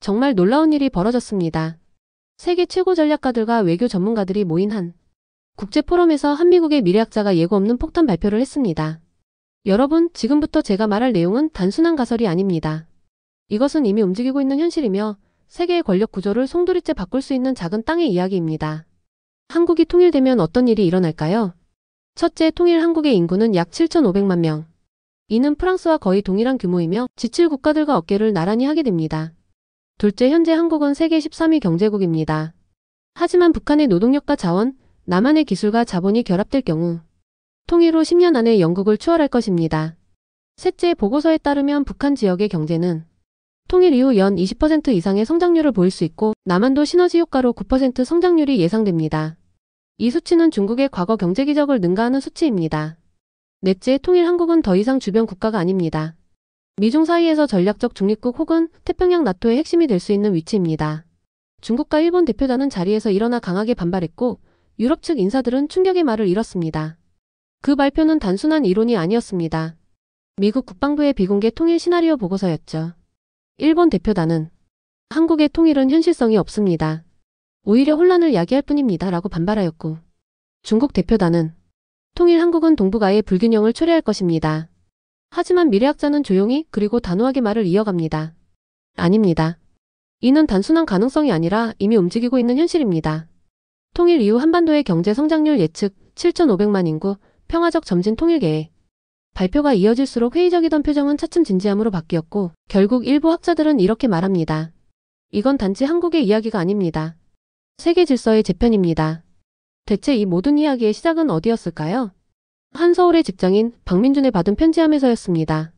정말 놀라운 일이 벌어졌습니다. 세계 최고 전략가들과 외교 전문가들이 모인 한 국제 포럼에서 한 미국의 미래학자가 예고 없는 폭탄 발표를 했습니다. 여러분, 지금부터 제가 말할 내용은 단순한 가설이 아닙니다. 이것은 이미 움직이고 있는 현실이며 세계의 권력 구조를 송두리째 바꿀 수 있는 작은 땅의 이야기입니다. 한국이 통일되면 어떤 일이 일어날까요? 첫째, 통일 한국의 인구는 약 7,500만 명. 이는 프랑스와 거의 동일한 규모이며 G7 국가들과 어깨를 나란히 하게 됩니다. 둘째, 현재 한국은 세계 13위 경제국입니다. 하지만 북한의 노동력과 자원, 남한의 기술과 자본이 결합될 경우 통일 후 10년 안에 영국을 추월할 것입니다. 셋째, 보고서에 따르면 북한 지역의 경제는 통일 이후 연 20% 이상의 성장률을 보일 수 있고 남한도 시너지 효과로 9% 성장률이 예상됩니다. 이 수치는 중국의 과거 경제 기적을 능가하는 수치입니다. 넷째, 통일 한국은 더 이상 주변 국가가 아닙니다. 미중 사이에서 전략적 중립국 혹은 태평양 나토의 핵심이 될 수 있는 위치입니다. 중국과 일본 대표단은 자리에서 일어나 강하게 반발했고 유럽 측 인사들은 충격의 말을 잃었습니다. 그 발표는 단순한 이론이 아니었습니다. 미국 국방부의 비공개 통일 시나리오 보고서였죠. 일본 대표단은 한국의 통일은 현실성이 없습니다. 오히려 혼란을 야기할 뿐입니다. 라고 반발하였고 중국 대표단은 통일 한국은 동북아의 불균형을 초래할 것입니다. 하지만 미래학자는 조용히 그리고 단호하게 말을 이어갑니다. 아닙니다. 이는 단순한 가능성이 아니라 이미 움직이고 있는 현실입니다. 통일 이후 한반도의 경제 성장률 예측 7,500만 인구 평화적 점진 통일 계획. 발표가 이어질수록 회의적이던 표정은 차츰 진지함으로 바뀌었고 결국 일부 학자들은 이렇게 말합니다. 이건 단지 한국의 이야기가 아닙니다. 세계 질서의 재편입니다. 대체 이 모든 이야기의 시작은 어디였을까요? 한 서울의 직장인 박민준의 받은 편지함에서였습니다.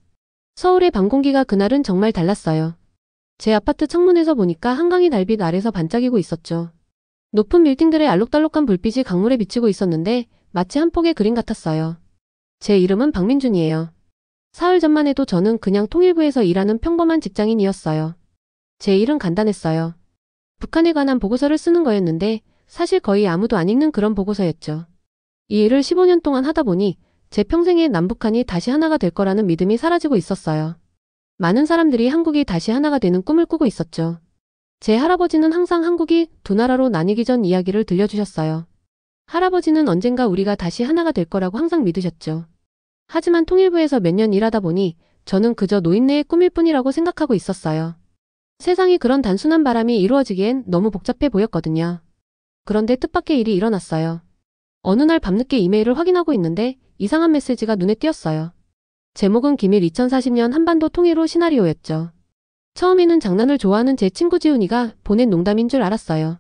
서울의 밤 공기가 그날은 정말 달랐어요. 제 아파트 창문에서 보니까 한강이 달빛 아래서 반짝이고 있었죠. 높은 빌딩들의 알록달록한 불빛이 강물에 비치고 있었는데 마치 한 폭의 그림 같았어요. 제 이름은 박민준이에요. 사흘 전만 해도 저는 그냥 통일부에서 일하는 평범한 직장인이었어요. 제 일은 간단했어요. 북한에 관한 보고서를 쓰는 거였는데 사실 거의 아무도 안 읽는 그런 보고서였죠. 이 일을 15년 동안 하다 보니 제 평생에 남북한이 다시 하나가 될 거라는 믿음이 사라지고 있었어요. 많은 사람들이 한국이 다시 하나가 되는 꿈을 꾸고 있었죠. 제 할아버지는 항상 한국이 두 나라로 나뉘기 전 이야기를 들려주셨어요. 할아버지는 언젠가 우리가 다시 하나가 될 거라고 항상 믿으셨죠. 하지만 통일부에서 몇 년 일하다 보니 저는 그저 노인네의 꿈일 뿐이라고 생각하고 있었어요. 세상이 그런 단순한 바람이 이루어지기엔 너무 복잡해 보였거든요. 그런데 뜻밖의 일이 일어났어요. 어느 날 밤늦게 이메일을 확인하고 있는데 이상한 메시지가 눈에 띄었어요. 제목은 기밀 2040년 한반도 통일 후 시나리오였죠. 처음에는 장난을 좋아하는 제 친구 지훈이가 보낸 농담인 줄 알았어요.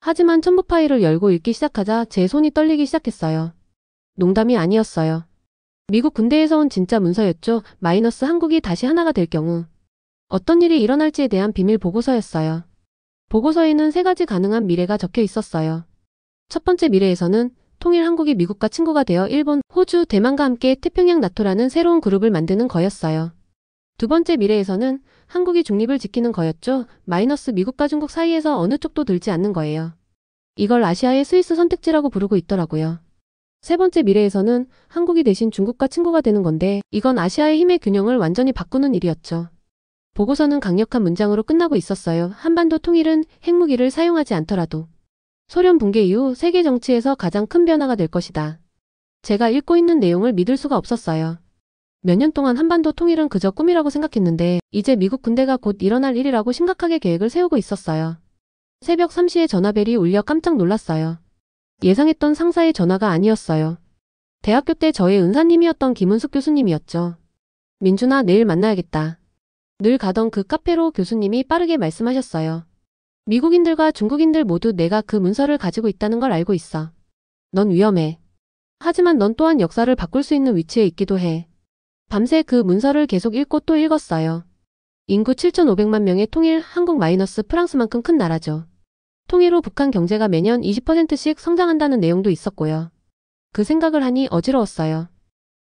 하지만 첨부 파일을 열고 읽기 시작하자 제 손이 떨리기 시작했어요. 농담이 아니었어요. 미국 군대에서 온 진짜 문서였죠. 마이너스 한국이 다시 하나가 될 경우 어떤 일이 일어날지에 대한 비밀 보고서였어요. 보고서에는 3가지 가능한 미래가 적혀 있었어요. 첫 번째 미래에서는 통일 한국이 미국과 친구가 되어 일본, 호주, 대만과 함께 태평양 나토라는 새로운 그룹을 만드는 거였어요. 두 번째 미래에서는 한국이 중립을 지키는 거였죠. 마이너스 미국과 중국 사이에서 어느 쪽도 들지 않는 거예요. 이걸 아시아의 스위스 선택지라고 부르고 있더라고요. 세 번째 미래에서는 한국이 대신 중국과 친구가 되는 건데 이건 아시아의 힘의 균형을 완전히 바꾸는 일이었죠. 보고서는 강력한 문장으로 끝나고 있었어요. 한반도 통일은 핵무기를 사용하지 않더라도 소련 붕괴 이후 세계 정치에서 가장 큰 변화가 될 것이다. 제가 읽고 있는 내용을 믿을 수가 없었어요. 몇 년 동안 한반도 통일은 그저 꿈이라고 생각했는데 이제 미국 군대가 곧 일어날 일이라고 심각하게 계획을 세우고 있었어요. 새벽 3시에 전화벨이 울려 깜짝 놀랐어요. 예상했던 상사의 전화가 아니었어요. 대학교 때 저의 은사님이었던 김은숙 교수님이었죠. 민준아, 내일 만나야겠다. 늘 가던 그 카페로 교수님이 빠르게 말씀하셨어요. 미국인들과 중국인들 모두 내가 그 문서를 가지고 있다는 걸 알고 있어. 넌 위험해. 하지만 넌 또한 역사를 바꿀 수 있는 위치에 있기도 해. 밤새 그 문서를 계속 읽고 또 읽었어요. 인구 7,500만 명의 통일 한국 마이너스 프랑스만큼 큰 나라죠. 통일 후 북한 경제가 매년 20%씩 성장한다는 내용도 있었고요. 그 생각을 하니 어지러웠어요.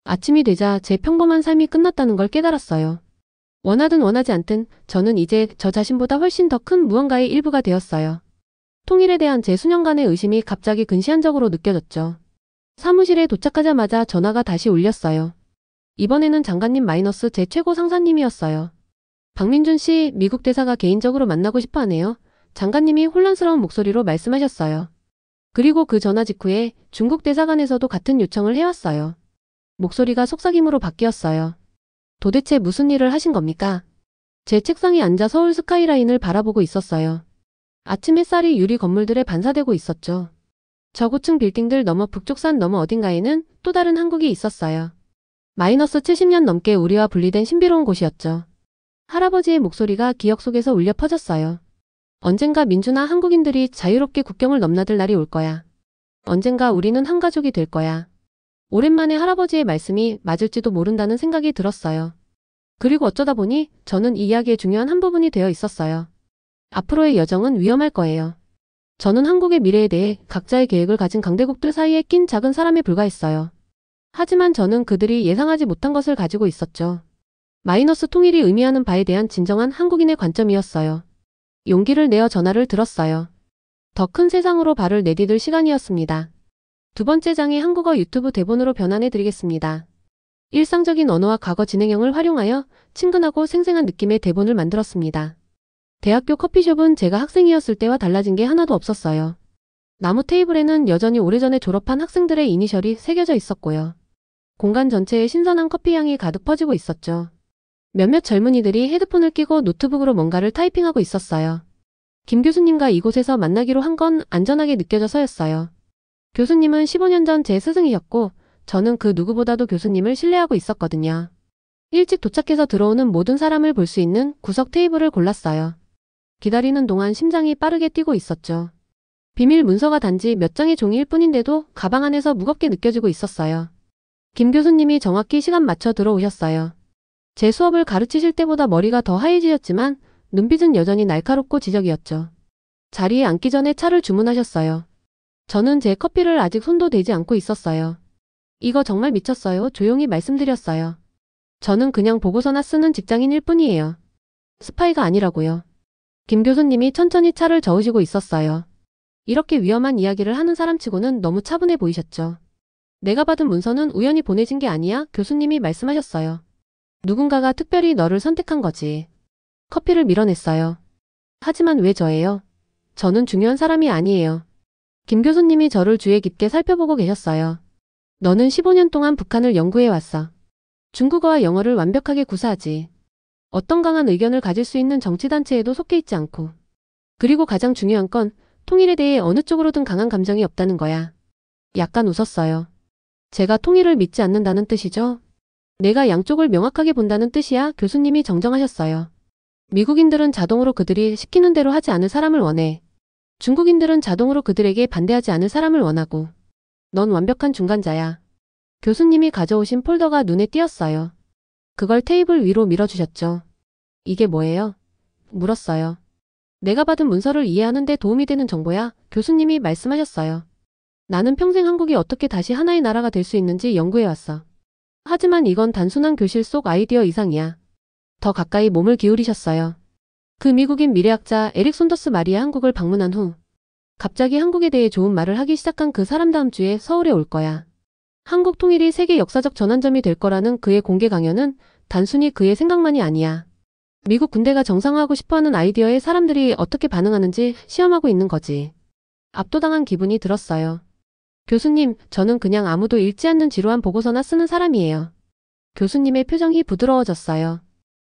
아침이 되자 제 평범한 삶이 끝났다는 걸 깨달았어요. 원하든 원하지 않든 저는 이제 저 자신보다 훨씬 더 큰 무언가의 일부가 되었어요. 통일에 대한 제 수년간의 의심이 갑자기 근시안적으로 느껴졌죠. 사무실에 도착하자마자 전화가 다시 울렸어요. 이번에는 장관님 마이너스 제 최고 상사님이었어요. 박민준 씨, 미국 대사가 개인적으로 만나고 싶어 하네요. 장관님이 혼란스러운 목소리로 말씀하셨어요. 그리고 그 전화 직후에 중국 대사관에서도 같은 요청을 해왔어요. 목소리가 속삭임으로 바뀌었어요. 도대체 무슨 일을 하신 겁니까? 제 책상에 앉아 서울 스카이라인을 바라보고 있었어요. 아침 햇살이 유리 건물들에 반사되고 있었죠. 저고층 빌딩들 너머 북쪽산 너머 어딘가에는 또 다른 한국이 있었어요. 마이너스 70년 넘게 우리와 분리된 신비로운 곳이었죠. 할아버지의 목소리가 기억 속에서 울려 퍼졌어요. 언젠가 민주나 한국인들이 자유롭게 국경을 넘나들 날이 올 거야. 언젠가 우리는 한 가족이 될 거야. 오랜만에 할아버지의 말씀이 맞을지도 모른다는 생각이 들었어요. 그리고 어쩌다 보니 저는 이 이야기의 중요한 한 부분이 되어 있었어요. 앞으로의 여정은 위험할 거예요. 저는 한국의 미래에 대해 각자의 계획을 가진 강대국들 사이에 낀 작은 사람에 불과했어요. 하지만 저는 그들이 예상하지 못한 것을 가지고 있었죠. 마이너스 통일이 의미하는 바에 대한 진정한 한국인의 관점이었어요. 용기를 내어 전화를 들었어요. 더 큰 세상으로 발을 내디딜 시간이었습니다. 두 번째 장의 한국어 유튜브 대본으로 변환해 드리겠습니다. 일상적인 언어와 과거 진행형을 활용하여 친근하고 생생한 느낌의 대본을 만들었습니다. 대학교 커피숍은 제가 학생이었을 때와 달라진 게 하나도 없었어요. 나무 테이블에는 여전히 오래전에 졸업한 학생들의 이니셜이 새겨져 있었고요. 공간 전체에 신선한 커피 향이 가득 퍼지고 있었죠. 몇몇 젊은이들이 헤드폰을 끼고 노트북으로 뭔가를 타이핑하고 있었어요. 김 교수님과 이곳에서 만나기로 한 건 안전하게 느껴져서였어요. 교수님은 15년 전 제 스승이셨고 저는 그 누구보다도 교수님을 신뢰하고 있었거든요. 일찍 도착해서 들어오는 모든 사람을 볼 수 있는 구석 테이블을 골랐어요. 기다리는 동안 심장이 빠르게 뛰고 있었죠. 비밀 문서가 단지 몇 장의 종이일 뿐인데도 가방 안에서 무겁게 느껴지고 있었어요. 김 교수님이 정확히 시간 맞춰 들어오셨어요. 제 수업을 가르치실 때보다 머리가 더 하얘지셨지만 눈빛은 여전히 날카롭고 지적이었죠. 자리에 앉기 전에 차를 주문하셨어요. 저는 제 커피를 아직 손도 대지 않고 있었어요. 이거 정말 미쳤어요. 조용히 말씀드렸어요. 저는 그냥 보고서나 쓰는 직장인일 뿐이에요. 스파이가 아니라고요. 김 교수님이 천천히 차를 저으시고 있었어요. 이렇게 위험한 이야기를 하는 사람치고는 너무 차분해 보이셨죠. 내가 받은 문서는 우연히 보내진 게 아니야, 교수님이 말씀하셨어요. 누군가가 특별히 너를 선택한 거지. 커피를 밀어냈어요. 하지만 왜 저예요? 저는 중요한 사람이 아니에요. 김 교수님이 저를 주의 깊게 살펴보고 계셨어요. 너는 15년 동안 북한을 연구해왔어. 중국어와 영어를 완벽하게 구사하지. 어떤 강한 의견을 가질 수 있는 정치단체에도 속해 있지 않고. 그리고 가장 중요한 건 통일에 대해 어느 쪽으로든 강한 감정이 없다는 거야. 약간 웃었어요. 제가 통일을 믿지 않는다는 뜻이죠? 내가 양쪽을 명확하게 본다는 뜻이야, 교수님이 정정하셨어요. 미국인들은 자동으로 그들이 시키는 대로 하지 않을 사람을 원해. 중국인들은 자동으로 그들에게 반대하지 않을 사람을 원하고. 넌 완벽한 중간자야. 교수님이 가져오신 폴더가 눈에 띄었어요. 그걸 테이블 위로 밀어주셨죠. 이게 뭐예요? 물었어요. 내가 받은 문서를 이해하는 데 도움이 되는 정보야, 교수님이 말씀하셨어요. 나는 평생 한국이 어떻게 다시 하나의 나라가 될 수 있는지 연구해왔어. 하지만 이건 단순한 교실 속 아이디어 이상이야. 더 가까이 몸을 기울이셨어요. 그 미국인 미래학자 에릭 손더스 말이 한국을 방문한 후 갑자기 한국에 대해 좋은 말을 하기 시작한 그 사람 다음 주에 서울에 올 거야. 한국 통일이 세계 역사적 전환점이 될 거라는 그의 공개 강연은 단순히 그의 생각만이 아니야. 미국 군대가 정상화하고 싶어하는 아이디어에 사람들이 어떻게 반응하는지 시험하고 있는 거지. 압도당한 기분이 들었어요. 교수님, 저는 그냥 아무도 읽지 않는 지루한 보고서나 쓰는 사람이에요. 교수님의 표정이 부드러워졌어요.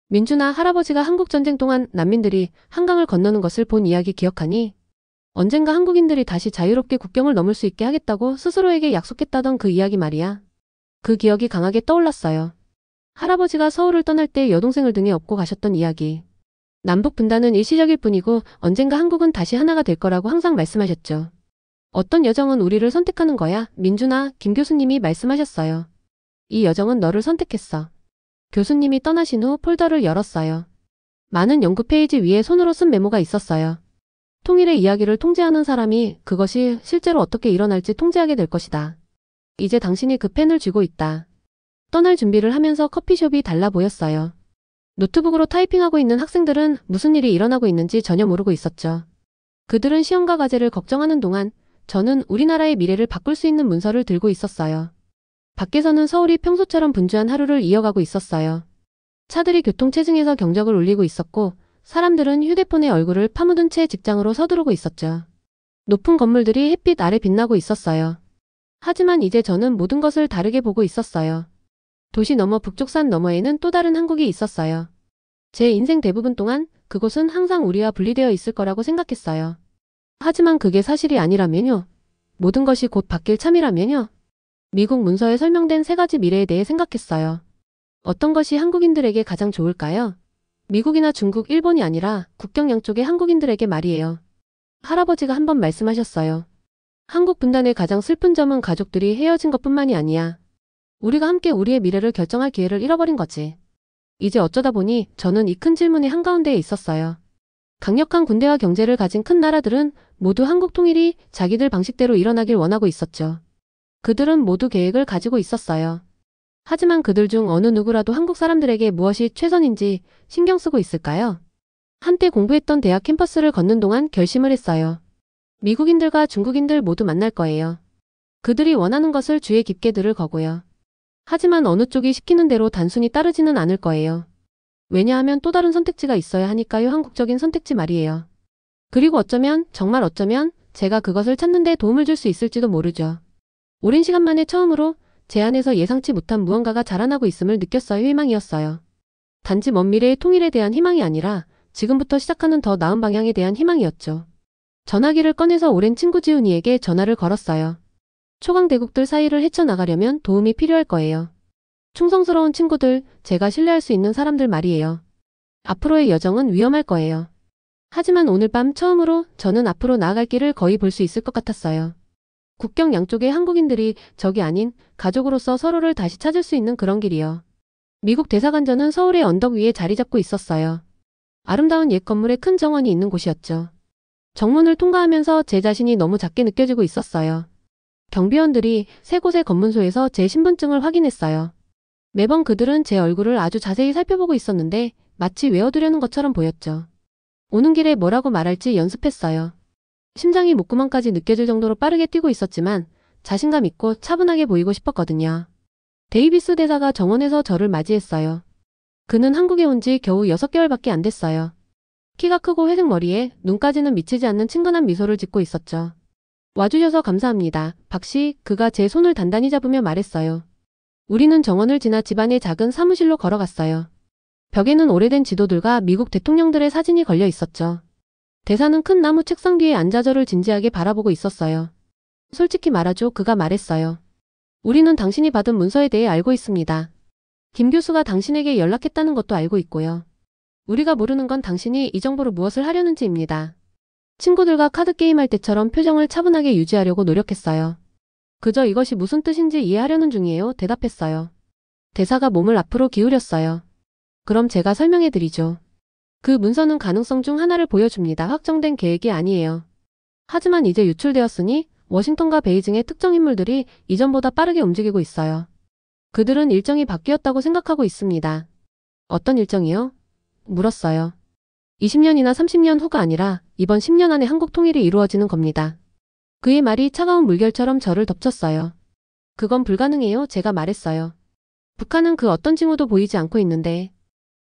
민주나 할아버지가 한국전쟁 동안 난민들이 한강을 건너는 것을 본 이야기 기억하니? 언젠가 한국인들이 다시 자유롭게 국경을 넘을 수 있게 하겠다고 스스로에게 약속했다던 그 이야기 말이야. 그 기억이 강하게 떠올랐어요. 할아버지가 서울을 떠날 때 여동생을 등에 업고 가셨던 이야기. 남북 분단은 일시적일 뿐이고 언젠가 한국은 다시 하나가 될 거라고 항상 말씀하셨죠. 어떤 여정은 우리를 선택하는 거야, 민주나 김 교수님이 말씀하셨어요. 이 여정은 너를 선택했어. 교수님이 떠나신 후 폴더를 열었어요. 많은 연구 페이지 위에 손으로 쓴 메모가 있었어요. 통일의 이야기를 통제하는 사람이 그것이 실제로 어떻게 일어날지 통제하게 될 것이다. 이제 당신이 그 펜을 쥐고 있다. 떠날 준비를 하면서 커피숍이 달라 보였어요. 노트북으로 타이핑하고 있는 학생들은 무슨 일이 일어나고 있는지 전혀 모르고 있었죠. 그들은 시험과 과제를 걱정하는 동안 저는 우리나라의 미래를 바꿀 수 있는 문서를 들고 있었어요. 밖에서는 서울이 평소처럼 분주한 하루를 이어가고 있었어요. 차들이 교통체증에서 경적을 울리고 있었고 사람들은 휴대폰에 얼굴을 파묻은 채 직장으로 서두르고 있었죠. 높은 건물들이 햇빛 아래 빛나고 있었어요. 하지만 이제 저는 모든 것을 다르게 보고 있었어요. 도시 너머 북쪽 산 너머에는 또 다른 한국이 있었어요. 제 인생 대부분 동안 그곳은 항상 우리와 분리되어 있을 거라고 생각했어요. 하지만 그게 사실이 아니라면요. 모든 것이 곧 바뀔 참이라면요. 미국 문서에 설명된 세 가지 미래에 대해 생각했어요. 어떤 것이 한국인들에게 가장 좋을까요? 미국이나 중국, 일본이 아니라 국경 양쪽의 한국인들에게 말이에요. 할아버지가 한 번 말씀하셨어요. 한국 분단의 가장 슬픈 점은 가족들이 헤어진 것뿐만이 아니야. 우리가 함께 우리의 미래를 결정할 기회를 잃어버린 거지. 이제 어쩌다 보니 저는 이 큰 질문의 한가운데에 있었어요. 강력한 군대와 경제를 가진 큰 나라들은 모두 한국 통일이 자기들 방식대로 일어나길 원하고 있었죠. 그들은 모두 계획을 가지고 있었어요. 하지만 그들 중 어느 누구라도 한국 사람들에게 무엇이 최선인지 신경 쓰고 있을까요? 한때 공부했던 대학 캠퍼스를 걷는 동안 결심을 했어요. 미국인들과 중국인들 모두 만날 거예요. 그들이 원하는 것을 주의 깊게 들을 거고요. 하지만 어느 쪽이 시키는 대로 단순히 따르지는 않을 거예요. 왜냐하면 또 다른 선택지가 있어야 하니까요. 한국적인 선택지 말이에요. 그리고 어쩌면, 정말 어쩌면 제가 그것을 찾는 데 도움을 줄 수 있을지도 모르죠. 오랜 시간 만에 처음으로 제 안에서 예상치 못한 무언가가 자라나고 있음을 느꼈어요. 희망이었어요. 단지 먼 미래의 통일에 대한 희망이 아니라 지금부터 시작하는 더 나은 방향에 대한 희망이었죠. 전화기를 꺼내서 오랜 친구 지훈이에게 전화를 걸었어요. 초강대국들 사이를 헤쳐나가려면 도움이 필요할 거예요. 충성스러운 친구들, 제가 신뢰할 수 있는 사람들 말이에요. 앞으로의 여정은 위험할 거예요. 하지만 오늘 밤 처음으로 저는 앞으로 나아갈 길을 거의 볼 수 있을 것 같았어요. 국경 양쪽의 한국인들이 적이 아닌 가족으로서 서로를 다시 찾을 수 있는 그런 길이요. 미국 대사관전은 서울의 언덕 위에 자리 잡고 있었어요. 아름다운 옛 건물에 큰 정원이 있는 곳이었죠. 정문을 통과하면서 제 자신이 너무 작게 느껴지고 있었어요. 경비원들이 세 곳의 검문소에서 제 신분증을 확인했어요. 매번 그들은 제 얼굴을 아주 자세히 살펴보고 있었는데 마치 외워두려는 것처럼 보였죠. 오는 길에 뭐라고 말할지 연습했어요. 심장이 목구멍까지 느껴질 정도로 빠르게 뛰고 있었지만 자신감 있고 차분하게 보이고 싶었거든요. 데이비스 대사가 정원에서 저를 맞이했어요. 그는 한국에 온 지 겨우 6개월밖에 안 됐어요. 키가 크고 회색 머리에 눈까지는 미치지 않는 친근한 미소를 짓고 있었죠. 와주셔서 감사합니다. 박씨, 그가 제 손을 단단히 잡으며 말했어요. 우리는 정원을 지나 집안의 작은 사무실로 걸어갔어요. 벽에는 오래된 지도들과 미국 대통령들의 사진이 걸려 있었죠. 대사는 큰 나무 책상 뒤에 앉아 저를 진지하게 바라보고 있었어요. 솔직히 말하죠, 그가 말했어요. 우리는 당신이 받은 문서에 대해 알고 있습니다. 김 교수가 당신에게 연락했다는 것도 알고 있고요. 우리가 모르는 건 당신이 이 정보로 무엇을 하려는지입니다. 친구들과 카드게임할 때처럼 표정을 차분하게 유지하려고 노력했어요. 그저 이것이 무슨 뜻인지 이해하려는 중이에요. 대답했어요. 대사가 몸을 앞으로 기울였어요. 그럼 제가 설명해드리죠. 그 문서는 가능성 중 하나를 보여줍니다. 확정된 계획이 아니에요. 하지만 이제 유출되었으니 워싱턴과 베이징의 특정 인물들이 이전보다 빠르게 움직이고 있어요. 그들은 일정이 바뀌었다고 생각하고 있습니다. 어떤 일정이요? 물었어요. 20년이나 30년 후가 아니라 이번 10년 안에 한국 통일이 이루어지는 겁니다. 그의 말이 차가운 물결처럼 저를 덮쳤어요. 그건 불가능해요. 제가 말했어요. 북한은 그 어떤 징후도 보이지 않고 있는데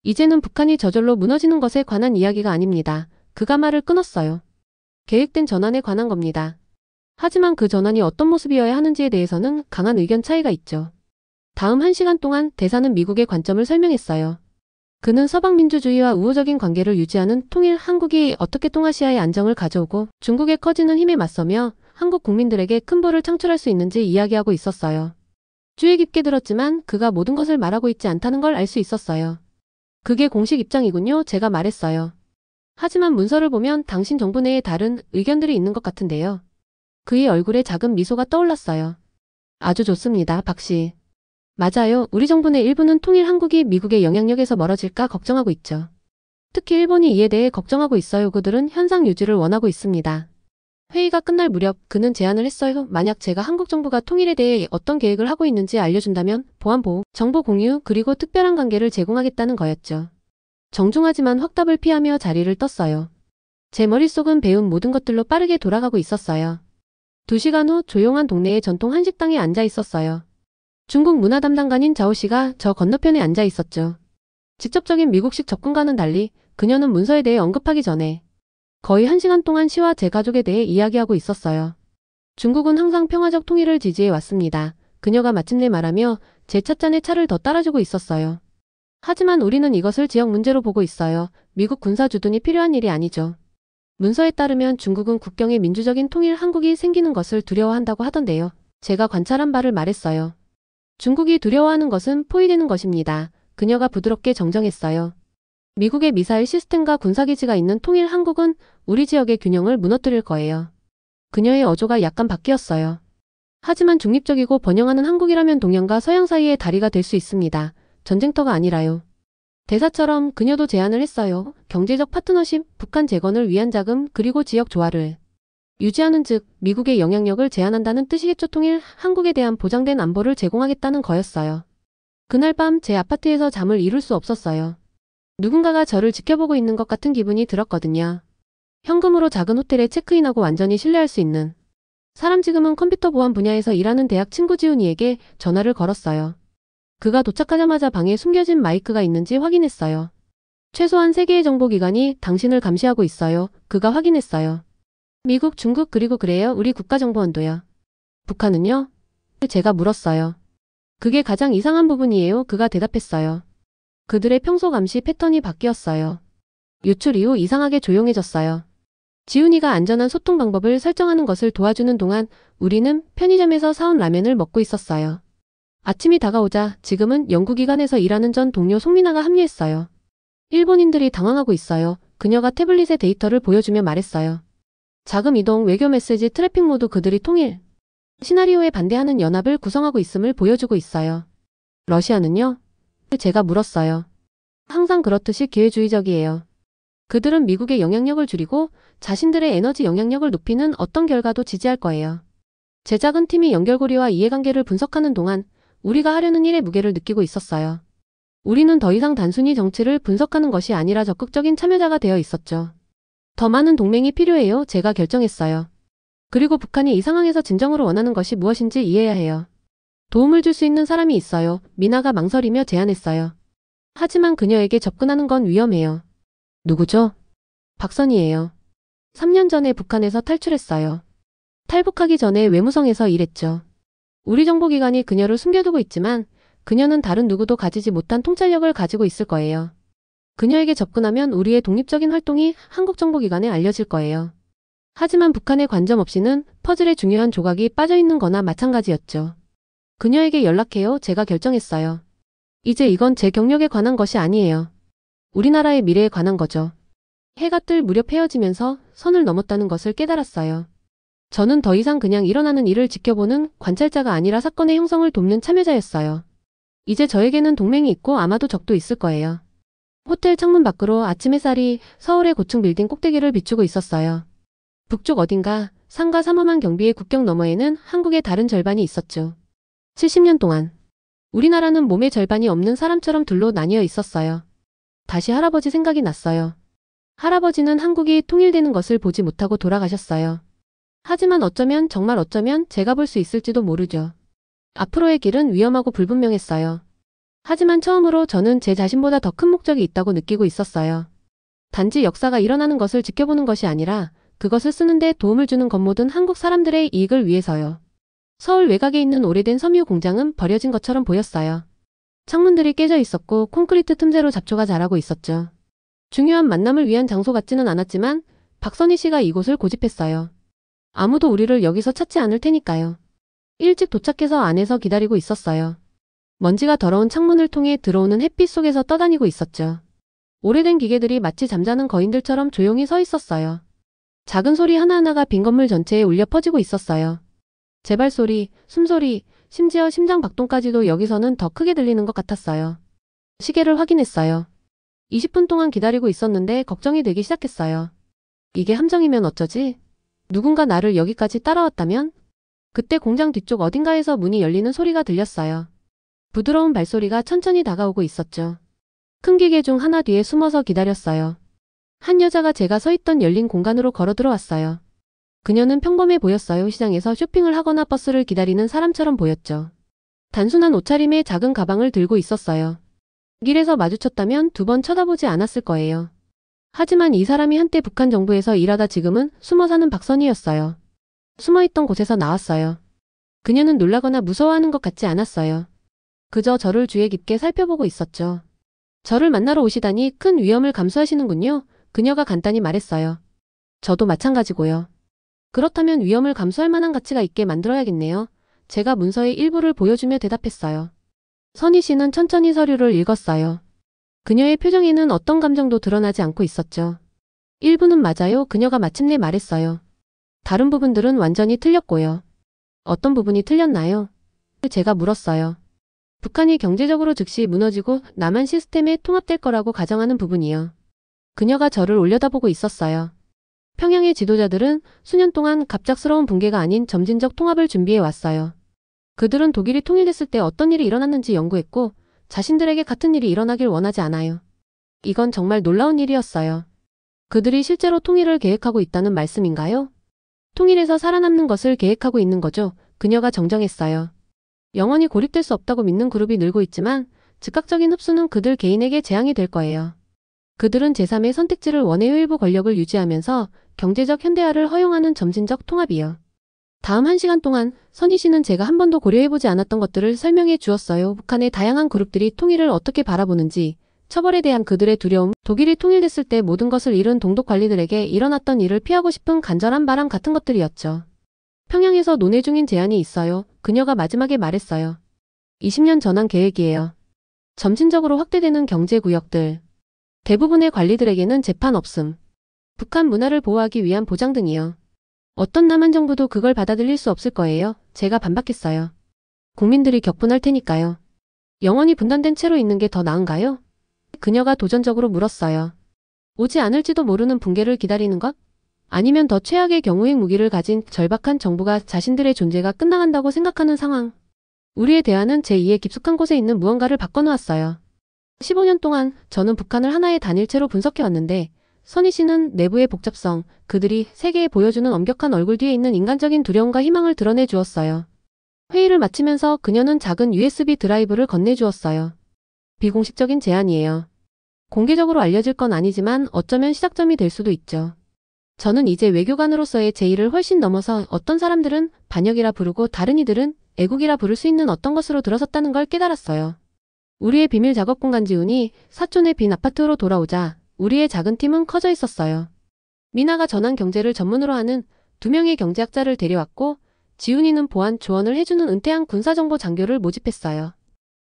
이제는 북한이 저절로 무너지는 것에 관한 이야기가 아닙니다. 그가 말을 끊었어요. 계획된 전환에 관한 겁니다. 하지만 그 전환이 어떤 모습이어야 하는지에 대해서는 강한 의견 차이가 있죠. 다음 1시간 동안 대사는 미국의 관점을 설명했어요. 그는 서방민주주의와 우호적인 관계를 유지하는 통일 한국이 어떻게 동아시아의 안정을 가져오고 중국의 커지는 힘에 맞서며 한국 국민들에게 큰 부를 창출할 수 있는지 이야기하고 있었어요. 주의 깊게 들었지만 그가 모든 것을 말하고 있지 않다는 걸 알 수 있었어요. 그게 공식 입장이군요. 제가 말했어요. 하지만 문서를 보면 당신 정부 내에 다른 의견들이 있는 것 같은데요. 그의 얼굴에 작은 미소가 떠올랐어요. 아주 좋습니다, 박씨. 맞아요. 우리 정부 내 일부는 통일 한국이 미국의 영향력에서 멀어질까 걱정하고 있죠. 특히 일본이 이에 대해 걱정하고 있어요. 그들은 현상 유지를 원하고 있습니다. 회의가 끝날 무렵 그는 제안을 했어요. 만약 제가 한국 정부가 통일에 대해 어떤 계획을 하고 있는지 알려준다면 보안 보호, 정보 공유, 그리고 특별한 관계를 제공하겠다는 거였죠. 정중하지만 확답을 피하며 자리를 떴어요. 제 머릿속은 배운 모든 것들로 빠르게 돌아가고 있었어요. 2시간 후 조용한 동네의 전통 한식당에 앉아 있었어요. 중국 문화 담당관인 자오 씨가 저 건너편에 앉아 있었죠. 직접적인 미국식 접근과는 달리 그녀는 문서에 대해 언급하기 전에 거의 1시간 동안 시와 제 가족에 대해 이야기하고 있었어요. 중국은 항상 평화적 통일을 지지해 왔습니다. 그녀가 마침내 말하며 제 찻잔에 차를 더 따라주고 있었어요. 하지만 우리는 이것을 지역 문제로 보고 있어요. 미국 군사 주둔이 필요한 일이 아니죠. 문서에 따르면 중국은 국경에 민주적인 통일 한국이 생기는 것을 두려워한다고 하던데요. 제가 관찰한 바를 말했어요. 중국이 두려워하는 것은 포위되는 것입니다. 그녀가 부드럽게 정정했어요. 미국의 미사일 시스템과 군사기지가 있는 통일 한국은 우리 지역의 균형을 무너뜨릴 거예요. 그녀의 어조가 약간 바뀌었어요. 하지만 중립적이고 번영하는 한국이라면 동양과 서양 사이의 다리가 될 수 있습니다. 전쟁터가 아니라요. 대사처럼 그녀도 제안을 했어요. 경제적 파트너십, 북한 재건을 위한 자금, 그리고 지역 조화를 유지하는 즉 미국의 영향력을 제한한다는 뜻이겠죠. 통일 한국에 대한 보장된 안보를 제공하겠다는 거였어요. 그날 밤 제 아파트에서 잠을 이룰 수 없었어요. 누군가가 저를 지켜보고 있는 것 같은 기분이 들었거든요. 현금으로 작은 호텔에 체크인하고 완전히 신뢰할 수 있는 사람. 지금은 컴퓨터 보안 분야에서 일하는 대학 친구 지훈이에게 전화를 걸었어요. 그가 도착하자마자 방에 숨겨진 마이크가 있는지 확인했어요. 최소한 3개의 정보기관이 당신을 감시하고 있어요. 그가 확인했어요. 미국, 중국, 그리고 그래요. 우리 국가정보원도요. 북한은요? 제가 물었어요. 그게 가장 이상한 부분이에요. 그가 대답했어요. 그들의 평소 감시 패턴이 바뀌었어요. 유출 이후 이상하게 조용해졌어요. 지훈이가 안전한 소통 방법을 설정하는 것을 도와주는 동안 우리는 편의점에서 사온 라면을 먹고 있었어요. 아침이 다가오자 지금은 연구기관에서 일하는 전 동료 송민아가 합류했어요. 일본인들이 당황하고 있어요. 그녀가 태블릿의 데이터를 보여주며 말했어요. 자금 이동, 외교 메시지, 트래픽 모두 그들이 통일 시나리오에 반대하는 연합을 구성하고 있음을 보여주고 있어요. 러시아는요? 제가 물었어요. 항상 그렇듯이 기회주의적이에요. 그들은 미국의 영향력을 줄이고 자신들의 에너지 영향력을 높이는 어떤 결과도 지지할 거예요. 제 작은 팀이 연결고리와 이해관계를 분석하는 동안 우리가 하려는 일의 무게를 느끼고 있었어요. 우리는 더 이상 단순히 정치를 분석하는 것이 아니라 적극적인 참여자가 되어 있었죠. 더 많은 동맹이 필요해요. 제가 결정했어요. 그리고 북한이 이 상황에서 진정으로 원하는 것이 무엇인지 이해해야 해요. 도움을 줄 수 있는 사람이 있어요. 미나가 망설이며 제안했어요. 하지만 그녀에게 접근하는 건 위험해요. 누구죠? 박선희예요. 3년 전에 북한에서 탈출했어요. 탈북하기 전에 외무성에서 일했죠. 우리 정보기관이 그녀를 숨겨두고 있지만 그녀는 다른 누구도 가지지 못한 통찰력을 가지고 있을 거예요. 그녀에게 접근하면 우리의 독립적인 활동이 한국 정보기관에 알려질 거예요. 하지만 북한의 관점 없이는 퍼즐의 중요한 조각이 빠져있는 거나 마찬가지였죠. 그녀에게 연락해요. 제가 결정했어요. 이제 이건 제 경력에 관한 것이 아니에요. 우리나라의 미래에 관한 거죠. 해가 뜰 무렵 헤어지면서 선을 넘었다는 것을 깨달았어요. 저는 더 이상 그냥 일어나는 일을 지켜보는 관찰자가 아니라 사건의 형성을 돕는 참여자였어요. 이제 저에게는 동맹이 있고 아마도 적도 있을 거예요. 호텔 창문 밖으로 아침 햇살이 서울의 고층 빌딩 꼭대기를 비추고 있었어요. 북쪽 어딘가 산과 삼엄한 경비의 국경 너머에는 한국의 다른 절반이 있었죠. 70년 동안 우리나라는 몸의 절반이 없는 사람처럼 둘로 나뉘어 있었어요. 다시 할아버지 생각이 났어요. 할아버지는 한국이 통일되는 것을 보지 못하고 돌아가셨어요. 하지만 어쩌면 정말 어쩌면 제가 볼 수 있을지도 모르죠. 앞으로의 길은 위험하고 불분명했어요. 하지만 처음으로 저는 제 자신보다 더 큰 목적이 있다고 느끼고 있었어요. 단지 역사가 일어나는 것을 지켜보는 것이 아니라 그것을 쓰는 데 도움을 주는 것. 모든 한국 사람들의 이익을 위해서요. 서울 외곽에 있는 오래된 섬유 공장은 버려진 것처럼 보였어요. 창문들이 깨져 있었고 콘크리트 틈새로 잡초가 자라고 있었죠. 중요한 만남을 위한 장소 같지는 않았지만 박선희 씨가 이곳을 고집했어요. 아무도 우리를 여기서 찾지 않을 테니까요. 일찍 도착해서 안에서 기다리고 있었어요. 먼지가 더러운 창문을 통해 들어오는 햇빛 속에서 떠다니고 있었죠. 오래된 기계들이 마치 잠자는 거인들처럼 조용히 서 있었어요. 작은 소리 하나하나가 빈 건물 전체에 울려 퍼지고 있었어요. 제 발소리, 숨소리, 심지어 심장 박동까지도 여기서는 더 크게 들리는 것 같았어요. 시계를 확인했어요. 20분 동안 기다리고 있었는데 걱정이 되기 시작했어요. 이게 함정이면 어쩌지? 누군가 나를 여기까지 따라왔다면? 그때 공장 뒤쪽 어딘가에서 문이 열리는 소리가 들렸어요. 부드러운 발소리가 천천히 다가오고 있었죠. 큰 기계 중 하나 뒤에 숨어서 기다렸어요. 한 여자가 제가 서 있던 열린 공간으로 걸어 들어왔어요. 그녀는 평범해 보였어요. 시장에서 쇼핑을 하거나 버스를 기다리는 사람처럼 보였죠. 단순한 옷차림에 작은 가방을 들고 있었어요. 길에서 마주쳤다면 두 번 쳐다보지 않았을 거예요. 하지만 이 사람이 한때 북한 정부에서 일하다 지금은 숨어 사는 박선희였어요. 숨어있던 곳에서 나왔어요. 그녀는 놀라거나 무서워하는 것 같지 않았어요. 그저 저를 주의 깊게 살펴보고 있었죠. 저를 만나러 오시다니 큰 위험을 감수하시는군요. 그녀가 간단히 말했어요. 저도 마찬가지고요. 그렇다면 위험을 감수할 만한 가치가 있게 만들어야겠네요. 제가 문서의 일부를 보여주며 대답했어요. 선희 씨는 천천히 서류를 읽었어요. 그녀의 표정에는 어떤 감정도 드러나지 않고 있었죠. 일부는 맞아요. 그녀가 마침내 말했어요. 다른 부분들은 완전히 틀렸고요. 어떤 부분이 틀렸나요? 제가 물었어요. 북한이 경제적으로 즉시 무너지고 남한 시스템에 통합될 거라고 가정하는 부분이요. 그녀가 저를 올려다보고 있었어요. 평양의 지도자들은 수년 동안 갑작스러운 붕괴가 아닌 점진적 통합을 준비해 왔어요. 그들은 독일이 통일됐을 때 어떤 일이 일어났는지 연구했고 자신들에게 같은 일이 일어나길 원하지 않아요. 이건 정말 놀라운 일이었어요. 그들이 실제로 통일을 계획하고 있다는 말씀인가요? 통일에서 살아남는 것을 계획하고 있는 거죠. 그녀가 정정했어요. 영원히 고립될 수 없다고 믿는 그룹이 늘고 있지만 즉각적인 흡수는 그들 개인에게 재앙이 될 거예요. 그들은 제3의 선택지를 원해요. 일부 권력을 유지하면서 경제적 현대화를 허용하는 점진적 통합이요. 다음 1시간 동안 선희 씨는 제가 한 번도 고려해보지 않았던 것들을 설명해 주었어요. 북한의 다양한 그룹들이 통일을 어떻게 바라보는지, 처벌에 대한 그들의 두려움, 독일이 통일됐을 때 모든 것을 잃은 동독 관리들에게 일어났던 일을 피하고 싶은 간절한 바람 같은 것들이었죠. 평양에서 논의 중인 제안이 있어요. 그녀가 마지막에 말했어요. 20년 전환 계획이에요. 점진적으로 확대되는 경제구역들. 대부분의 관리들에게는 재판 없음. 북한 문화를 보호하기 위한 보장 등이요. 어떤 남한 정부도 그걸 받아들일 수 없을 거예요. 제가 반박했어요. 국민들이 격분할 테니까요. 영원히 분단된 채로 있는 게 더 나은가요? 그녀가 도전적으로 물었어요. 오지 않을지도 모르는 붕괴를 기다리는 것? 아니면 더 최악의 경우의 무기를 가진 절박한 정부가 자신들의 존재가 끝나간다고 생각하는 상황. 우리의 대화는 제2의 깊숙한 곳에 있는 무언가를 바꿔놓았어요. 15년 동안 저는 북한을 하나의 단일체로 분석해왔는데 선희 씨는 내부의 복잡성, 그들이 세계에 보여주는 엄격한 얼굴 뒤에 있는 인간적인 두려움과 희망을 드러내 주었어요. 회의를 마치면서 그녀는 작은 USB 드라이브를 건네주었어요. 비공식적인 제안이에요. 공개적으로 알려질 건 아니지만 어쩌면 시작점이 될 수도 있죠. 저는 이제 외교관으로서의 제1을 훨씬 넘어서 어떤 사람들은 반역이라 부르고 다른 이들은 애국이라 부를 수 있는 어떤 것으로 들어섰다는 걸 깨달았어요. 우리의 비밀 작업 공간 지훈이 사촌의 빈 아파트로 돌아오자 우리의 작은 팀은 커져 있었어요. 미나가 전환 경제를 전문으로 하는 2명의 경제학자를 데려왔고 지훈이는 보안 조언을 해주는 은퇴한 군사정보 장교를 모집했어요.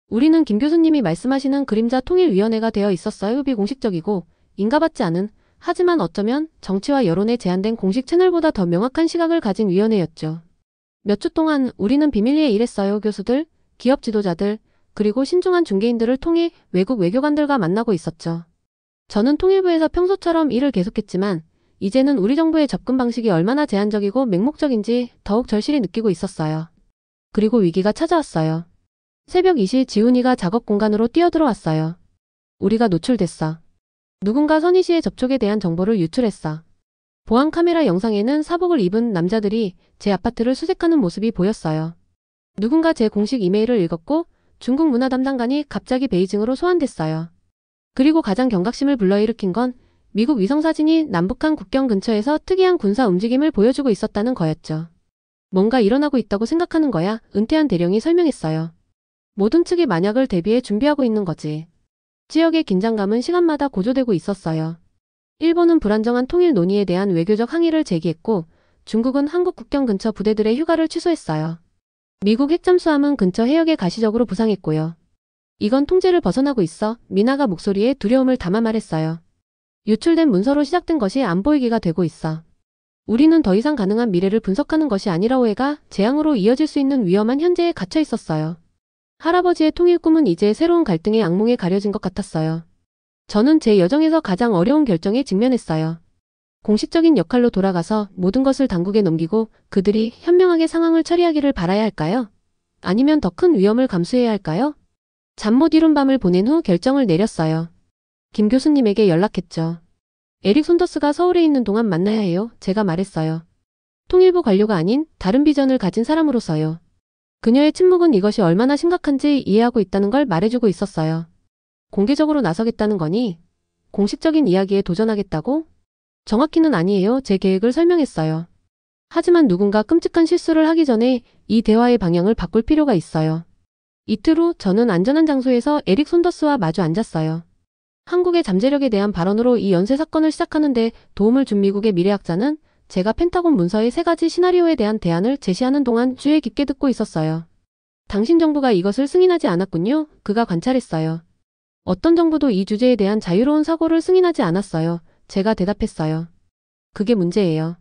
우리는 김 교수님이 말씀하시는 그림자 통일위원회가 되어 있었어요. 비공식적이고 인가받지 않은 하지만 어쩌면 정치와 여론에 제한된 공식 채널보다 더 명확한 시각을 가진 위원회였죠. 몇 주 동안 우리는 비밀리에 일했어요. 교수들, 기업 지도자들, 그리고 신중한 중개인들을 통해 외국 외교관들과 만나고 있었죠. 저는 통일부에서 평소처럼 일을 계속했지만 이제는 우리 정부의 접근 방식이 얼마나 제한적이고 맹목적인지 더욱 절실히 느끼고 있었어요. 그리고 위기가 찾아왔어요. 새벽 2시 지훈이가 작업 공간으로 뛰어들어왔어요. 우리가 노출됐어. 누군가 선희 씨의 접촉에 대한 정보를 유출했어. 보안 카메라 영상에는 사복을 입은 남자들이 제 아파트를 수색하는 모습이 보였어요. 누군가 제 공식 이메일을 읽었고 중국 문화 담당관이 갑자기 베이징으로 소환됐어요. 그리고 가장 경각심을 불러일으킨 건 미국 위성사진이 남북한 국경 근처에서 특이한 군사 움직임을 보여주고 있었다는 거였죠. 뭔가 일어나고 있다고 생각하는 거야. 은퇴한 대령이 설명했어요. 모든 측이 만약을 대비해 준비하고 있는 거지. 지역의 긴장감은 시간마다 고조되고 있었어요. 일본은 불안정한 통일 논의에 대한 외교적 항의를 제기했고 중국은 한국 국경 근처 부대들의 휴가를 취소했어요. 미국 핵잠수함은 근처 해역에 가시적으로 부상했고요. 이건 통제를 벗어나고 있어. 미나가 목소리에 두려움을 담아 말했어요. 유출된 문서로 시작된 것이 안 보이기가 되고 있어. 우리는 더 이상 가능한 미래를 분석하는 것이 아니라 오해가 재앙으로 이어질 수 있는 위험한 현재에 갇혀 있었어요. 할아버지의 통일 꿈은 이제 새로운 갈등의 악몽에 가려진 것 같았어요. 저는 제 여정에서 가장 어려운 결정에 직면했어요. 공식적인 역할로 돌아가서 모든 것을 당국에 넘기고 그들이 현명하게 상황을 처리하기를 바라야 할까요? 아니면 더 큰 위험을 감수해야 할까요? 잠 못 이룬 밤을 보낸 후 결정을 내렸어요. 김 교수님에게 연락했죠. 에릭 손더스가 서울에 있는 동안 만나야 해요. 제가 말했어요. 통일부 관료가 아닌 다른 비전을 가진 사람으로서요. 그녀의 침묵은 이것이 얼마나 심각한지 이해하고 있다는 걸 말해주고 있었어요. 공개적으로 나서겠다는 거니? 공식적인 이야기에 도전하겠다고? 정확히는 아니에요. 제 계획을 설명했어요. 하지만 누군가 끔찍한 실수를 하기 전에 이 대화의 방향을 바꿀 필요가 있어요. 이틀 후 저는 안전한 장소에서 에릭 손더스와 마주 앉았어요. 한국의 잠재력에 대한 발언으로 이 연쇄 사건을 시작하는데 도움을 준 미국의 미래학자는 제가 펜타곤 문서의 3가지 시나리오에 대한 대안을 제시하는 동안 귀에 깊게 듣고 있었어요. 당신 정부가 이것을 승인하지 않았군요. 그가 관찰했어요. 어떤 정부도 이 주제에 대한 자유로운 사고를 승인하지 않았어요. 제가 대답했어요. 그게 문제예요.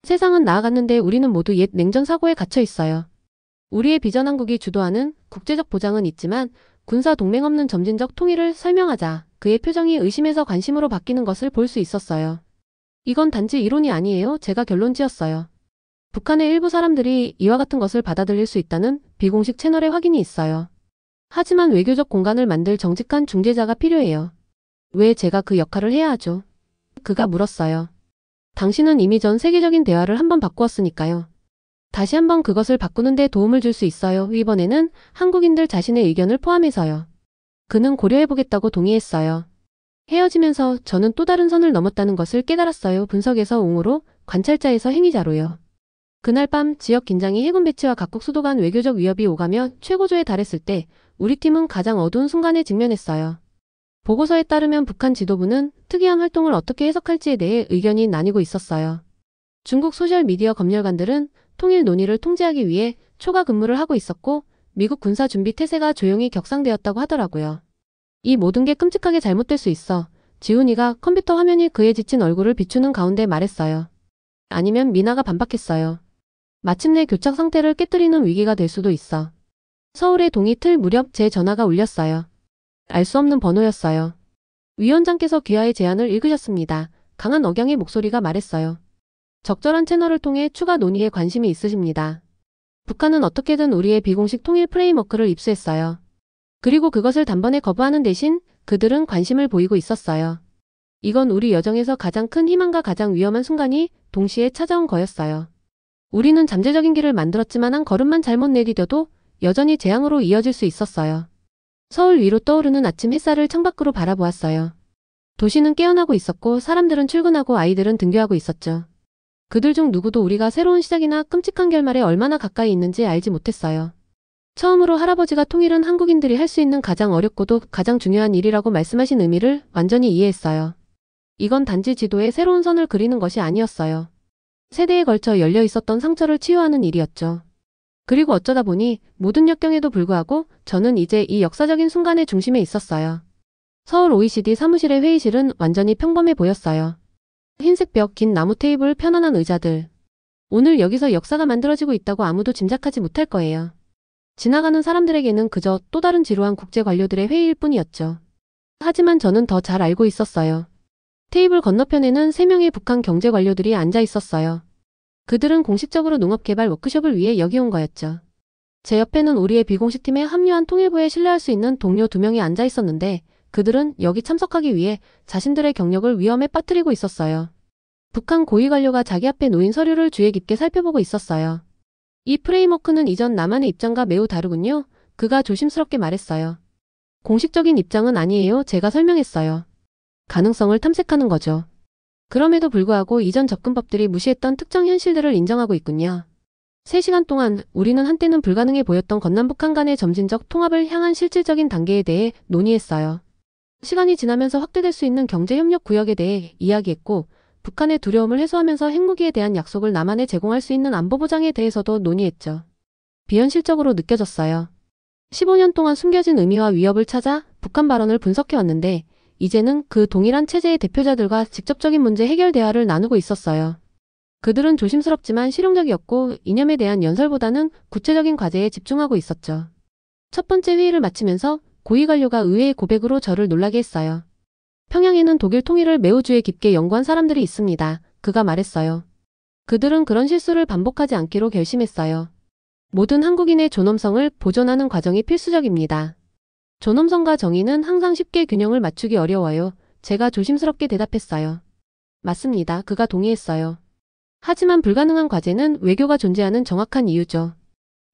세상은 나아갔는데 우리는 모두 옛 냉전 사고에 갇혀 있어요. 우리의 비전 한국이 주도하는 국제적 보장은 있지만 군사 동맹 없는 점진적 통일을 설명하자 그의 표정이 의심에서 관심으로 바뀌는 것을 볼 수 있었어요. 이건 단지 이론이 아니에요. 제가 결론 지었어요. 북한의 일부 사람들이 이와 같은 것을 받아들일 수 있다는 비공식 채널의 확인이 있어요. 하지만 외교적 공간을 만들 정직한 중재자가 필요해요. 왜 제가 그 역할을 해야 하죠? 그가 물었어요. 당신은 이미 전 세계적인 대화를 한번 바꾸었으니까요. 다시 한번 그것을 바꾸는 데 도움을 줄 수 있어요. 이번에는 한국인들 자신의 의견을 포함해서요. 그는 고려해보겠다고 동의했어요. 헤어지면서 저는 또 다른 선을 넘었다는 것을 깨달았어요. 분석에서 옹호로, 관찰자에서 행위자로요. 그날 밤 지역 긴장이 해군 배치와 각국 수도 간 외교적 위협이 오가며 최고조에 달했을 때 우리 팀은 가장 어두운 순간에 직면했어요. 보고서에 따르면 북한 지도부는 특이한 활동을 어떻게 해석할지에 대해 의견이 나뉘고 있었어요. 중국 소셜미디어 검열관들은 통일 논의를 통제하기 위해 초과 근무를 하고 있었고 미국 군사준비 태세가 조용히 격상되었다고 하더라고요. 이 모든 게 끔찍하게 잘못될 수 있어. 지훈이가 컴퓨터 화면이 그의 지친 얼굴을 비추는 가운데 말했어요. 아니면 미나가 반박했어요. 마침내 교착 상태를 깨뜨리는 위기가 될 수도 있어. 서울의 동이 틀 무렵 제 전화가 울렸어요. 알 수 없는 번호였어요. 위원장께서 귀하의 제안을 읽으셨습니다. 강한 억양의 목소리가 말했어요. 적절한 채널을 통해 추가 논의에 관심이 있으십니다. 북한은 어떻게든 우리의 비공식 통일 프레임워크를 입수했어요. 그리고 그것을 단번에 거부하는 대신 그들은 관심을 보이고 있었어요. 이건 우리 여정에서 가장 큰 희망과 가장 위험한 순간이 동시에 찾아온 거였어요. 우리는 잠재적인 길을 만들었지만 한 걸음만 잘못 내디뎌도 여전히 재앙으로 이어질 수 있었어요. 서울 위로 떠오르는 아침 햇살을 창밖으로 바라보았어요. 도시는 깨어나고 있었고 사람들은 출근하고 아이들은 등교하고 있었죠. 그들 중 누구도 우리가 새로운 시작이나 끔찍한 결말에 얼마나 가까이 있는지 알지 못했어요. 처음으로 할아버지가 통일은 한국인들이 할 수 있는 가장 어렵고도 가장 중요한 일이라고 말씀하신 의미를 완전히 이해했어요. 이건 단지 지도에 새로운 선을 그리는 것이 아니었어요. 세대에 걸쳐 열려 있었던 상처를 치유하는 일이었죠. 그리고 어쩌다 보니 모든 역경에도 불구하고 저는 이제 이 역사적인 순간의 중심에 있었어요. 서울 OECD 사무실의 회의실은 완전히 평범해 보였어요. 흰색 벽, 긴 나무 테이블, 편안한 의자들. 오늘 여기서 역사가 만들어지고 있다고 아무도 짐작하지 못할 거예요. 지나가는 사람들에게는 그저 또 다른 지루한 국제 관료들의 회의일 뿐이었죠. 하지만 저는 더 잘 알고 있었어요. 테이블 건너편에는 3명의 북한 경제 관료들이 앉아 있었어요. 그들은 공식적으로 농업개발 워크숍을 위해 여기 온 거였죠. 제 옆에는 우리의 비공식 팀에 합류한 통일부에 신뢰할 수 있는 동료 2명이 앉아 있었는데 그들은 여기 참석하기 위해 자신들의 경력을 위험에 빠뜨리고 있었어요. 북한 고위 관료가 자기 앞에 놓인 서류를 주의 깊게 살펴보고 있었어요. 이 프레임워크는 이전 남한의 입장과 매우 다르군요. 그가 조심스럽게 말했어요. 공식적인 입장은 아니에요. 제가 설명했어요. 가능성을 탐색하는 거죠. 그럼에도 불구하고 이전 접근법들이 무시했던 특정 현실들을 인정하고 있군요. 3시간 동안 우리는 한때는 불가능해 보였던 건남북한 간의 점진적 통합을 향한 실질적인 단계에 대해 논의했어요. 시간이 지나면서 확대될 수 있는 경제협력 구역에 대해 이야기했고 북한의 두려움을 해소하면서 핵무기에 대한 약속을 남한에 제공할 수 있는 안보 보장에 대해서도 논의했죠. 비현실적으로 느껴졌어요. 15년 동안 숨겨진 의미와 위협을 찾아 북한 발언을 분석해왔는데 이제는 그 동일한 체제의 대표자들과 직접적인 문제 해결 대화를 나누고 있었어요. 그들은 조심스럽지만 실용적이었고 이념에 대한 연설보다는 구체적인 과제에 집중하고 있었죠. 첫 번째 회의를 마치면서 고위 관료가 의외의 고백으로 저를 놀라게 했어요. 평양에는 독일 통일을 매우 주의 깊게 연구한 사람들이 있습니다. 그가 말했어요. 그들은 그런 실수를 반복하지 않기로 결심했어요. 모든 한국인의 존엄성을 보존하는 과정이 필수적입니다. 존엄성과 정의는 항상 쉽게 균형을 맞추기 어려워요. 제가 조심스럽게 대답했어요. 맞습니다. 그가 동의했어요. 하지만 불가능한 과제는 외교가 존재하는 정확한 이유죠.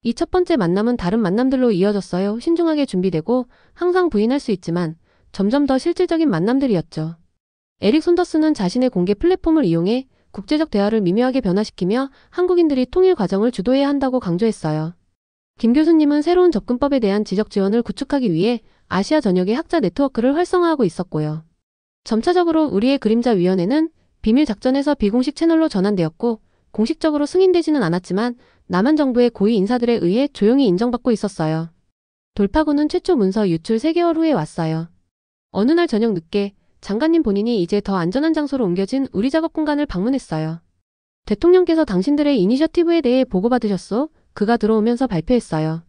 이 첫 번째 만남은 다른 만남들로 이어졌어요. 신중하게 준비되고 항상 부인할 수 있지만 점점 더 실질적인 만남들이었죠. 에릭 손더스는 자신의 공개 플랫폼을 이용해 국제적 대화를 미묘하게 변화시키며 한국인들이 통일 과정을 주도해야 한다고 강조했어요. 김 교수님은 새로운 접근법에 대한 지적 지원을 구축하기 위해 아시아 전역의 학자 네트워크를 활성화하고 있었고요. 점차적으로 우리의 그림자 위원회는 비밀 작전에서 비공식 채널로 전환되었고 공식적으로 승인되지는 않았지만 남한 정부의 고위 인사들에 의해 조용히 인정받고 있었어요. 돌파구는 최초 문서 유출 3개월 후에 왔어요. 어느 날 저녁 늦게 장관님 본인이 이제 더 안전한 장소로 옮겨진 우리 작업 공간을 방문했어요. 대통령께서 당신들의 이니셔티브에 대해 보고받으셨소? 그가 들어오면서 발표했어요.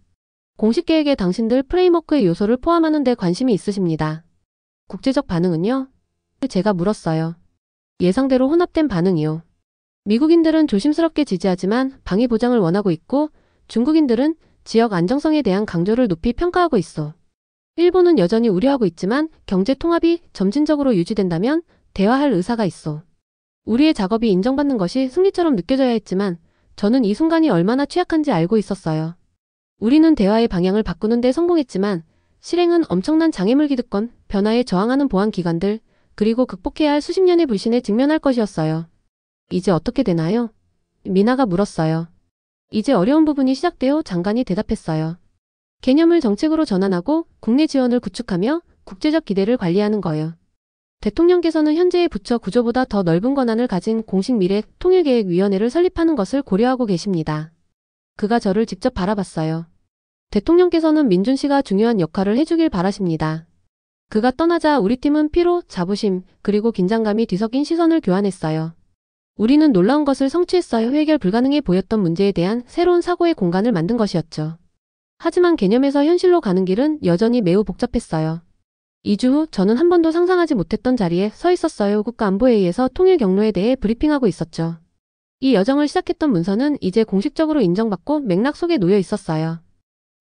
공식 계획에 당신들 프레임워크의 요소를 포함하는 데 관심이 있으십니다. 국제적 반응은요? 제가 물었어요. 예상대로 혼합된 반응이요. 미국인들은 조심스럽게 지지하지만 방위 보장을 원하고 있고 중국인들은 지역 안정성에 대한 강조를 높이 평가하고 있어. 일본은 여전히 우려하고 있지만 경제 통합이 점진적으로 유지된다면 대화할 의사가 있어. 우리의 작업이 인정받는 것이 승리처럼 느껴져야 했지만 저는 이 순간이 얼마나 취약한지 알고 있었어요. 우리는 대화의 방향을 바꾸는 데 성공했지만 실행은 엄청난 장애물 기득권, 변화에 저항하는 보안 기관들, 그리고 극복해야 할 수십 년의 불신에 직면할 것이었어요. 이제 어떻게 되나요? 미나가 물었어요. 이제 어려운 부분이 시작되어 장관이 대답했어요. 개념을 정책으로 전환하고 국내 지원을 구축하며 국제적 기대를 관리하는 거예요. 대통령께서는 현재의 부처 구조보다 더 넓은 권한을 가진 공식 미래 통일계획위원회를 설립하는 것을 고려하고 계십니다. 그가 저를 직접 바라봤어요. 대통령께서는 민준 씨가 중요한 역할을 해주길 바라십니다. 그가 떠나자 우리 팀은 피로, 자부심, 그리고 긴장감이 뒤섞인 시선을 교환했어요. 우리는 놀라운 것을 성취했어요. 해결 불가능해 보였던 문제에 대한 새로운 사고의 공간을 만든 것이었죠. 하지만 개념에서 현실로 가는 길은 여전히 매우 복잡했어요. 2주 후 저는 한 번도 상상하지 못했던 자리에 서 있었어요. 국가안보회의에서 통일 경로에 대해 브리핑하고 있었죠. 이 여정을 시작했던 문서는 이제 공식적으로 인정받고 맥락 속에 놓여 있었어요.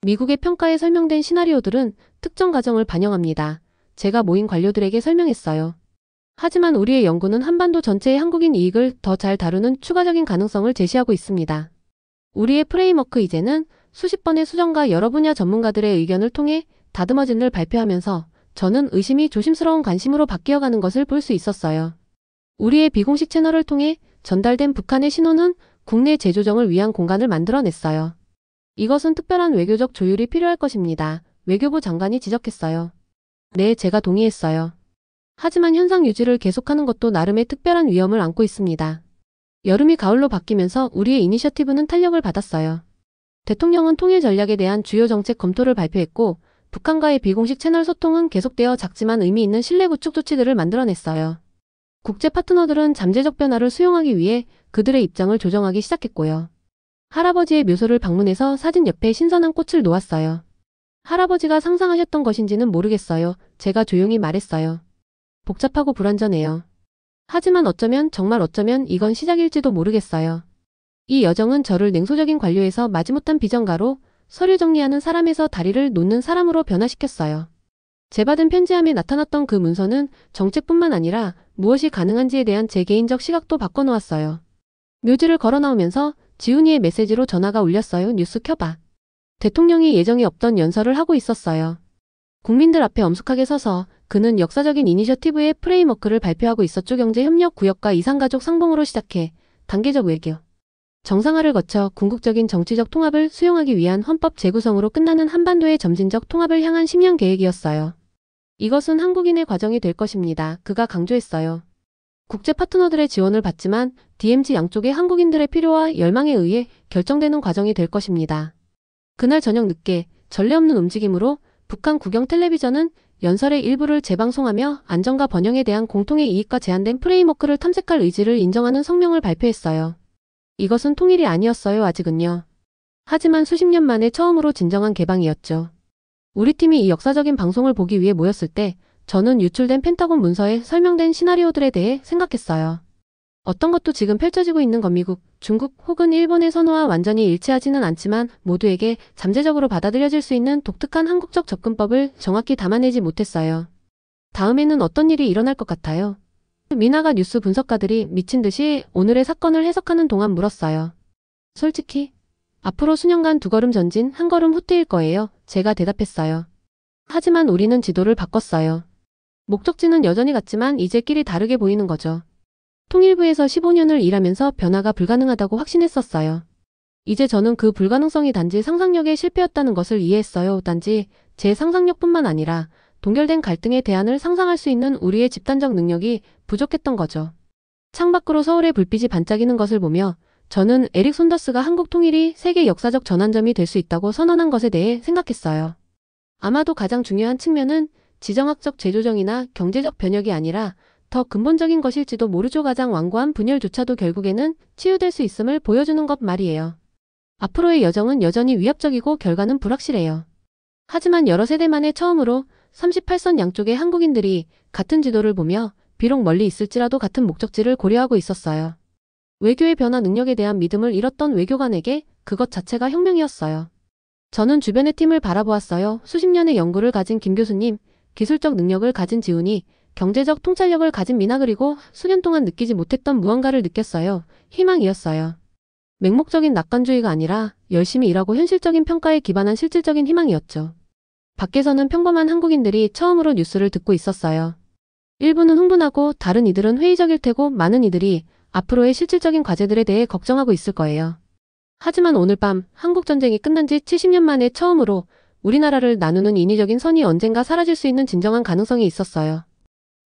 미국의 평가에 설명된 시나리오들은 특정 가정을 반영합니다. 제가 모인 관료들에게 설명했어요. 하지만 우리의 연구는 한반도 전체의 한국인 이익을 더 잘 다루는 추가적인 가능성을 제시하고 있습니다. 우리의 프레임워크 이제는 수십 번의 수정과 여러 분야 전문가들의 의견을 통해 다듬어진을 발표하면서 저는 의심이 조심스러운 관심으로 바뀌어가는 것을 볼 수 있었어요. 우리의 비공식 채널을 통해 전달된 북한의 신호는 국내 재조정을 위한 공간을 만들어냈어요. 이것은 특별한 외교적 조율이 필요할 것입니다. 외교부 장관이 지적했어요. 네, 제가 동의했어요. 하지만 현상 유지를 계속하는 것도 나름의 특별한 위험을 안고 있습니다. 여름이 가을로 바뀌면서 우리의 이니셔티브는 탄력을 받았어요. 대통령은 통일 전략에 대한 주요 정책 검토를 발표했고 북한과의 비공식 채널 소통은 계속되어 작지만 의미 있는 신뢰 구축 조치들을 만들어냈어요. 국제 파트너들은 잠재적 변화를 수용하기 위해 그들의 입장을 조정하기 시작했고요. 할아버지의 묘소를 방문해서 사진 옆에 신선한 꽃을 놓았어요. 할아버지가 상상하셨던 것인지는 모르겠어요. 제가 조용히 말했어요. 복잡하고 불완전해요. 하지만 어쩌면 정말 어쩌면 이건 시작일지도 모르겠어요. 이 여정은 저를 냉소적인 관료에서 마지못한 비전가로 서류 정리하는 사람에서 다리를 놓는 사람으로 변화시켰어요. 제받은 편지함에 나타났던 그 문서는 정책뿐만 아니라 무엇이 가능한지에 대한 제 개인적 시각도 바꿔놓았어요. 묘지를 걸어 나오면서 지훈이의 메시지로 전화가 울렸어요. 뉴스 켜봐. 대통령이 예정이 없던 연설을 하고 있었어요. 국민들 앞에 엄숙하게 서서 그는 역사적인 이니셔티브의 프레임워크를 발표하고 있었죠. 경제협력구역과 이산가족 상봉으로 시작해 단계적 외교, 정상화를 거쳐 궁극적인 정치적 통합을 수용하기 위한 헌법 재구성으로 끝나는 한반도의 점진적 통합을 향한 10년 계획이었어요. 이것은 한국인의 과정이 될 것입니다. 그가 강조했어요. 국제 파트너들의 지원을 받지만 DMZ 양쪽의 한국인들의 필요와 열망에 의해 결정되는 과정이 될 것입니다. 그날 저녁 늦게 전례 없는 움직임으로 북한 국영 텔레비전은 연설의 일부를 재방송하며 안전과 번영에 대한 공통의 이익과 제한된 프레임워크를 탐색할 의지를 인정하는 성명을 발표했어요. 이것은 통일이 아니었어요. 아직은요. 하지만 수십 년 만에 처음으로 진정한 개방이었죠. 우리 팀이 이 역사적인 방송을 보기 위해 모였을 때 저는 유출된 펜타곤 문서에 설명된 시나리오들에 대해 생각했어요. 어떤 것도 지금 펼쳐지고 있는 건 미국, 중국 혹은 일본의 선호와 완전히 일치하지는 않지만 모두에게 잠재적으로 받아들여질 수 있는 독특한 한국적 접근법을 정확히 담아내지 못했어요. 다음에는 어떤 일이 일어날 것 같아요? 미나가 뉴스 분석가들이 미친 듯이 오늘의 사건을 해석하는 동안 물었어요. 솔직히 앞으로 수년간 2걸음 전진 1걸음 후퇴일 거예요. 제가 대답했어요. 하지만 우리는 지도를 바꿨어요. 목적지는 여전히 같지만 이제 길이 다르게 보이는 거죠. 통일부에서 15년을 일하면서 변화가 불가능하다고 확신했었어요. 이제 저는 그 불가능성이 단지 상상력의 실패였다는 것을 이해했어요. 단지 제 상상력뿐만 아니라 동결된 갈등의 대안을 상상할 수 있는 우리의 집단적 능력이 부족했던 거죠. 창밖으로 서울의 불빛이 반짝이는 것을 보며 저는 에릭 손더스가 한국 통일이 세계 역사적 전환점이 될 수 있다고 선언한 것에 대해 생각했어요. 아마도 가장 중요한 측면은 지정학적 재조정이나 경제적 변혁이 아니라 더 근본적인 것일지도 모르죠. 가장 완고한 분열조차도 결국에는 치유될 수 있음을 보여주는 것 말이에요. 앞으로의 여정은 여전히 위협적이고 결과는 불확실해요. 하지만 여러 세대 만에 처음으로 38선 양쪽의 한국인들이 같은 지도를 보며 비록 멀리 있을지라도 같은 목적지를 고려하고 있었어요. 외교의 변화 능력에 대한 믿음을 잃었던 외교관에게 그것 자체가 혁명이었어요. 저는 주변의 팀을 바라보았어요. 수십 년의 연구를 가진 김 교수님, 기술적 능력을 가진 지훈이, 경제적 통찰력을 가진 미나 그리고 수년 동안 느끼지 못했던 무언가를 느꼈어요. 희망이었어요. 맹목적인 낙관주의가 아니라 열심히 일하고 현실적인 평가에 기반한 실질적인 희망이었죠. 밖에서는 평범한 한국인들이 처음으로 뉴스를 듣고 있었어요. 일부는 흥분하고 다른 이들은 회의적일 테고 많은 이들이 앞으로의 실질적인 과제들에 대해 걱정하고 있을 거예요. 하지만 오늘 밤 한국전쟁이 끝난 지 70년 만에 처음으로 우리나라를 나누는 인위적인 선이 언젠가 사라질 수 있는 진정한 가능성이 있었어요.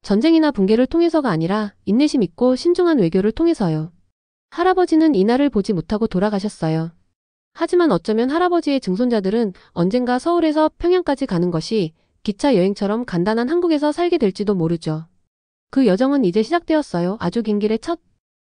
전쟁이나 붕괴를 통해서가 아니라 인내심 있고 신중한 외교를 통해서요. 할아버지는 이날을 보지 못하고 돌아가셨어요. 하지만 어쩌면 할아버지의 증손자들은 언젠가 서울에서 평양까지 가는 것이 기차 여행처럼 간단한 한국에서 살게 될지도 모르죠. 그 여정은 이제 시작되었어요. 아주 긴 길의 첫